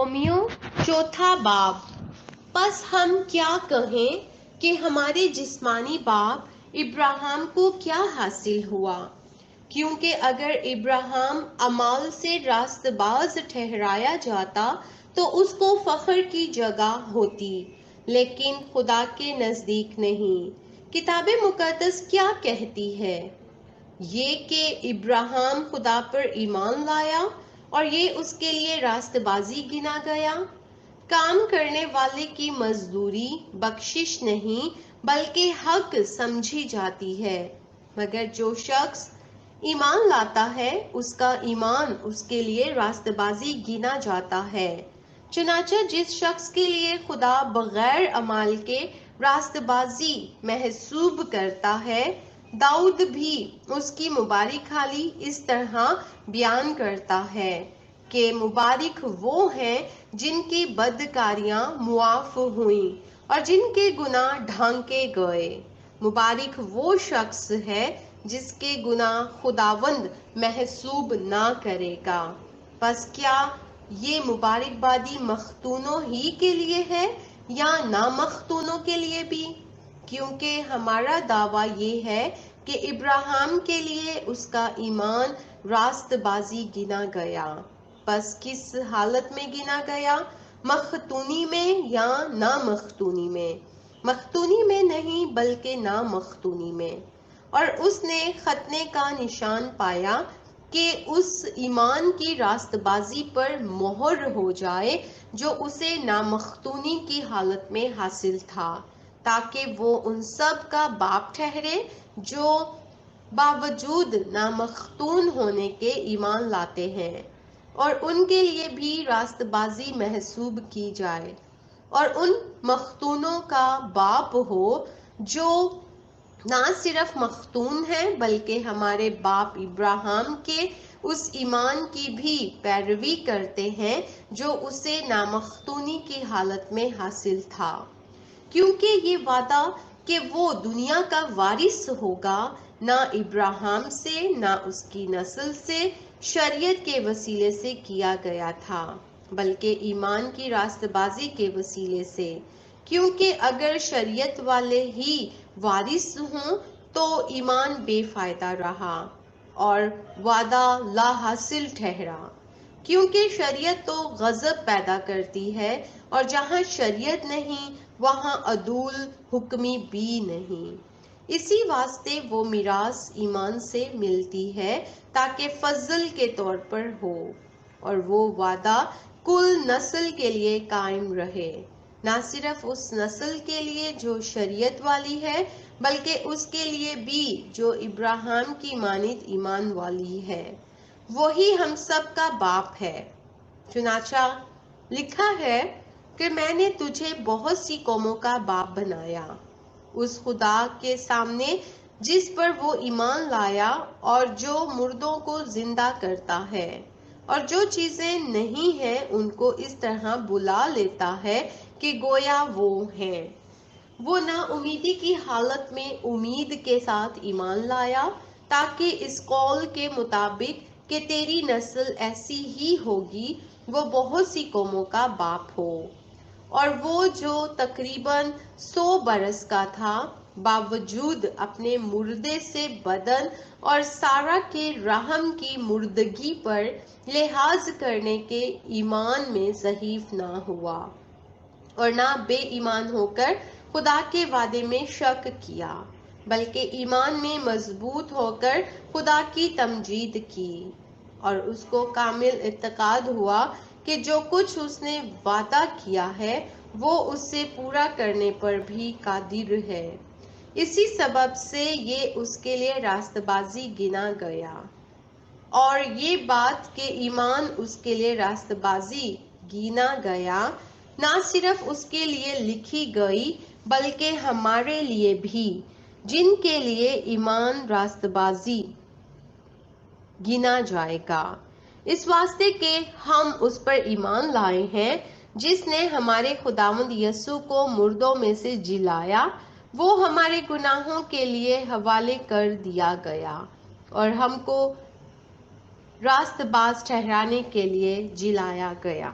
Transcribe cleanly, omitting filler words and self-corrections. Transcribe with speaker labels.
Speaker 1: Romeo چوتھا باب۔ پس ہم کیا کہیں کہ ہمارے جسمانی باپ ابراہیم کو کیا حاصل ہوا؟ کیونکہ اگر ابراہیم اعمال سے راست باز ٹھہرایا جاتا تو اس کو فخر کی جگہ ہوتی، لیکن خدا کے نزدیک نہیں۔ کتاب مقدس کیا کہتی ہے؟ یہ کہ ابراہیم خدا پر ایمان لایا اور یہ اس کے لیے راست بازی گنا گیا۔ کام کرنے والے کی مزدوری بخشش نہیں بلکہ حق سمجھی جاتی ہے، مگر جو شخص ایمان لاتا ہے اس کا ایمان اس کے لیے راست بازی گنا جاتا ہے۔ چنانچہ جس شخص کے لیے خدا بغیر اعمال کے راست بازی محسوب کرتا ہے، داؤد بھی اس کی مبارک حالی اس طرح بیان کرتا ہے کہ مبارک وہ ہیں جن کی بدکاریاں معاف ہوئیں اور جن کے گناہ ڈھانکے گئے۔ مبارک وہ شخص ہے جس کے گناہ خداوند محسوب نہ کرے گا۔ پس کیا یہ مبارک بادی مختونوں ہی کے لیے ہے یا نامختونوں کے لیے بھی؟ کیونکہ ہمارا دعویٰ یہ ہے کہ ابراہیم کے لیے اس کا ایمان راست بازی گنا گیا۔ پس کس حالت میں گنا گیا؟ مختونی میں یا نامختونی میں؟ مختونی میں نہیں بلکہ نامختونی میں۔ اور اس نے ختنے کا نشان پایا کہ اس ایمان کی راست بازی پر مہر ہو جائے جو اسے نامختونی کی حالت میں حاصل تھا، تاکہ وہ ان سب کا باپ ٹھہرے جو باوجود نامختون ہونے کے ایمان لاتے ہیں، اور ان کے لیے بھی راست بازی محسوب کی جائے، اور ان مختونوں کا باپ ہو جو نہ صرف مختون ہیں بلکہ ہمارے باپ ابراہیم کے اس ایمان کی بھی پیروی کرتے ہیں جو اسے نامختونی کی حالت میں حاصل تھا۔ کیونکہ یہ وعدہ کہ وہ دنیا کا وارث ہوگا نہ ابراہیم سے نہ اس کی نسل سے شریعت کے وسیلے سے کیا گیا تھا بلکہ ایمان کی راست بازی کے وسیلے سے۔ کیونکہ اگر شریعت والے ہی وارث ہوں تو ایمان بے فائدہ رہا اور وعدہ لا حاصل ٹھہرا، کیونکہ شریعت تو غضب پیدا کرتی ہے اور جہاں شریعت نہیں وہاں عدول حکمی بھی نہیں۔ اسی واسطے وہ میراث ایمان سے ملتی ہے تاکہ فضل کے طور پر ہو، اور وہ وعدہ کل نسل کے لیے قائم رہے، نہ صرف اس نسل کے لیے جو شریعت والی ہے بلکہ اس کے لیے بھی جو ابراہیم کی مانند ایمان والی ہے۔ وہی ہم سب کا باپ ہے۔ چنانچہ لکھا ہے کہ میں نے تجھے بہت سی قوموں کا باپ بنایا، اس خدا کے سامنے جس پر وہ ایمان لایا اور جو مردوں کو زندہ کرتا ہے اور جو چیزیں نہیں ہیں ان کو اس طرح بلا لیتا ہے کہ گویا وہ ہیں۔ وہ نا امیدی کی حالت میں امید کے ساتھ ایمان لایا تاکہ اس قول کے مطابق کہ تیری نسل ایسی ہی ہوگی وہ بہت سی قوموں کا باپ ہو۔ اور وہ جو تقریباً 100 برس کا تھا، باوجود اپنے مردے سے بدن اور سارہ کے رحم کی مردگی پر لحاظ کرنے کے ایمان میں ضعیف نہ ہوا اور نہ بے ایمان ہو کر خدا کے وعدے میں شک کیا، بلکہ ایمان میں مضبوط ہو کر خدا کی تمجید کی، اور اس کو کامل اعتقاد ہوا کہ جو کچھ اس نے وعدہ کیا ہے وہ اس سے پورا کرنے پر بھی قادر ہے۔ اسی سبب سے یہ اس کے لیے راست بازی گنا گیا۔ اور یہ بات کہ ایمان اس کے لیے راست بازی گنا گیا نہ صرف اس کے لیے لکھی گئی بلکہ ہمارے لیے بھی، جن کے لیے ایمان راست بازی گنا جائے گا، اس واسطے کہ ہم اس پر ایمان لائے ہیں جس نے ہمارے خداوند یسوع کو مردوں میں سے جلایا۔ وہ ہمارے گناہوں کے لیے حوالے کر دیا گیا اور ہم کو راست باز ٹھہرانے کے لیے جلایا گیا۔